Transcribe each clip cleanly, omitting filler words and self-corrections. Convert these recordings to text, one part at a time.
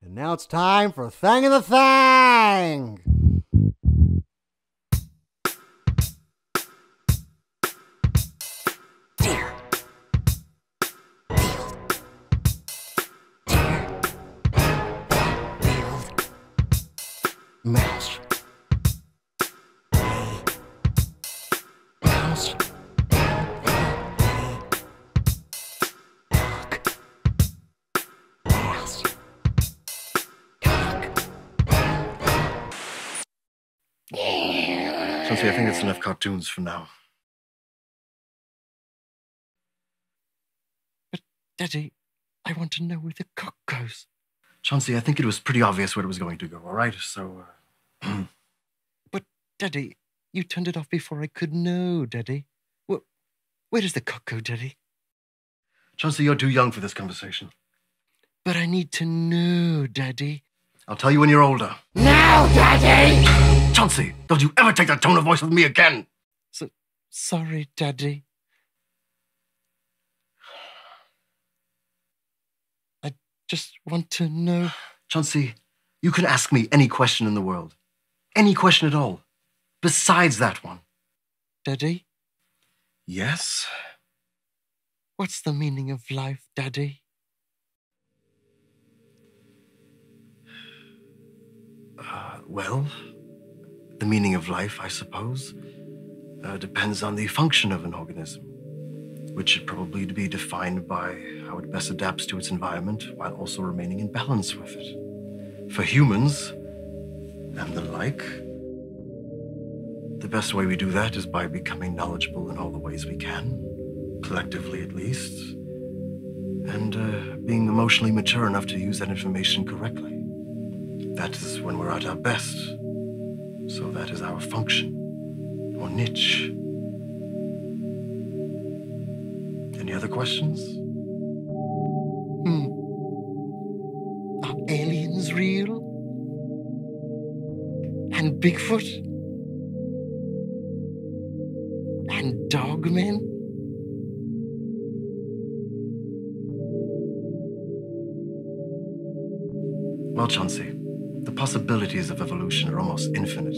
And now it's time for Thang of the Thang! Dear. Field. Dear. Field. Mouse. Hey. Mouse. Hey. Cock. Mouse. Cock. Chauncey, I think that's enough cartoons for now. Daddy, I want to know where the cock goes. Chauncey, I think it was pretty obvious where it was going to go, all right? So, But, Daddy, you turned it off before I could know, Daddy. Where does the cock go, Daddy? Chauncey, you're too young for this conversation. But I need to know, Daddy. I'll tell you when you're older. Now, Daddy! Chauncey, don't you ever take that tone of voice with me again! Sorry, Daddy. I just want to know. Chauncey, you can ask me any question in the world. Any question at all. Besides that one. Daddy, Yes? what's the meaning of life, Daddy? Well, the meaning of life, I suppose, depends on the function of an organism, which should probably be defined by how it best adapts to its environment while also remaining in balance with it. For humans and the like, the best way we do that is by becoming knowledgeable in all the ways we can, collectively at least, and being emotionally mature enough to use that information correctly. That is when we're at our best. So that is our function, or niche. Any other questions? Are aliens real? And Bigfoot? And dogmen? Well, Chauncey, the possibilities of evolution are almost infinite,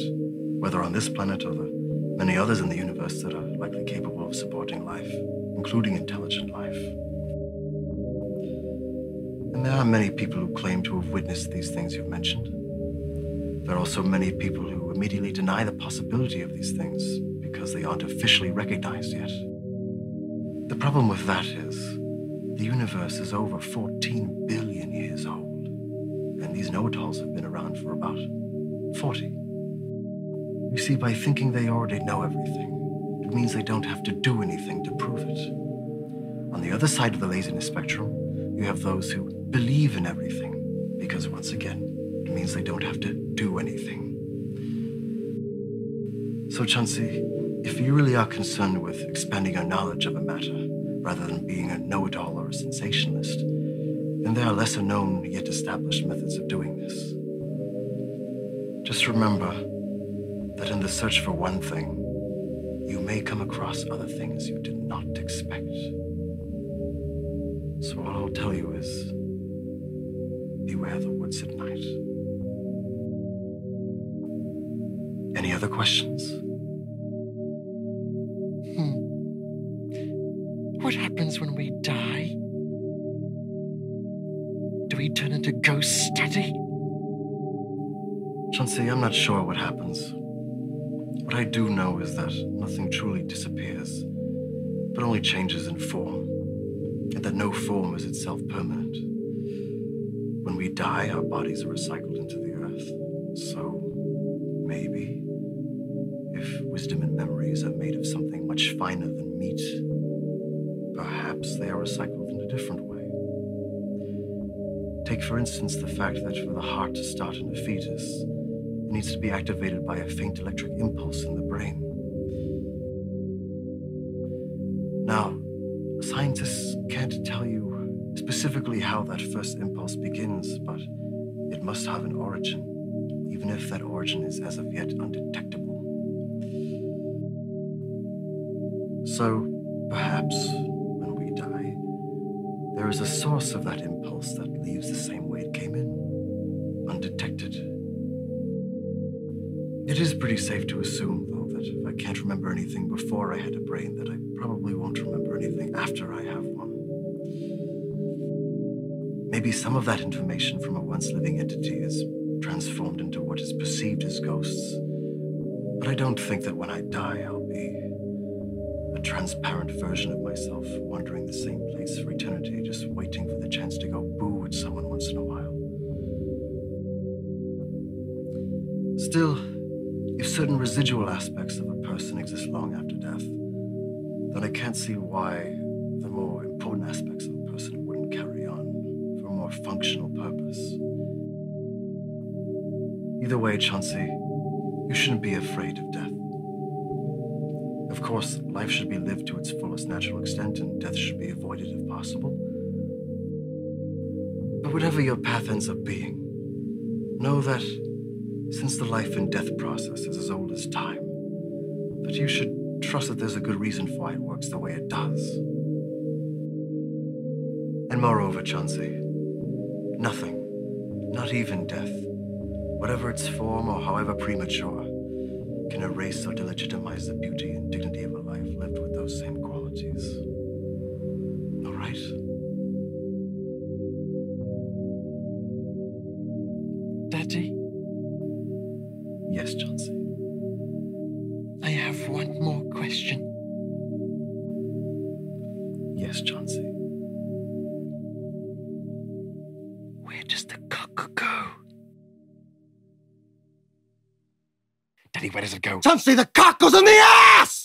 whether on this planet or the many others in the universe that are likely capable of supporting life, including intelligent life. And there are many people who claim to have witnessed these things you've mentioned. There are also many people who immediately deny the possibility of these things because they aren't officially recognized yet. The problem with that is the universe is over 14 billion years old. And these know-it-alls have been around for about 40. You see, by thinking they already know everything, it means they don't have to do anything to prove it. On the other side of the laziness spectrum, you have those who believe in everything, because once again, it means they don't have to do anything. So, Chauncey, if you really are concerned with expanding your knowledge of a matter, rather than being a know-it-all or a sensationalist, then there are lesser known yet established methods of doing this. Just remember that in the search for one thing, you may come across other things you did not expect. So all I'll tell you is, beware the woods at night. Any other questions? What happens when we die? Do we turn into ghosts, Daddy? Chauncey, I'm not sure what happens. What I do know is that nothing truly disappears, but only changes in form, and that no form is itself permanent. When we die, our bodies are recycled into the earth. So, maybe, if wisdom and memories are made of something much finer than meat, perhaps they are recycled in a different way. Take, for instance, the fact that for the heart to start in a fetus, it needs to be activated by a faint electric impulse in the brain. Now, scientists can't tell you specifically how that first impulse begins, but it must have an origin, even if that origin is as of yet undetectable. So, perhaps, when we die, there is a source of that impulse that leaves the same way it came in. is pretty safe to assume, though, that if I can't remember anything before I had a brain, that I probably won't remember anything after I have one. Maybe some of that information from a once living entity is transformed into what is perceived as ghosts. But I don't think that when I die, I'll be a transparent version of myself wandering the same place for eternity, just waiting for the chance to go boo at someone once in a while. Still, if certain residual aspects of a person exist long after death, then I can't see why the more important aspects of a person wouldn't carry on for a more functional purpose. Either way, Chauncey, you shouldn't be afraid of death. Of course, life should be lived to its fullest natural extent, and death should be avoided if possible. But whatever your path ends up being, know that since the life and death process is as old as time, that you should trust that there's a good reason for why it works the way it does. And moreover, Chauncey, nothing, not even death, whatever its form or however premature, can erase or delegitimize the beauty and dignity of a life lived with those same qualities. All right? Daddy, Yes, Chauncey. I have one more question. Yes, Chauncey. Where does the cock go? Daddy, where does it go? Chauncey, the cock goes in the ass!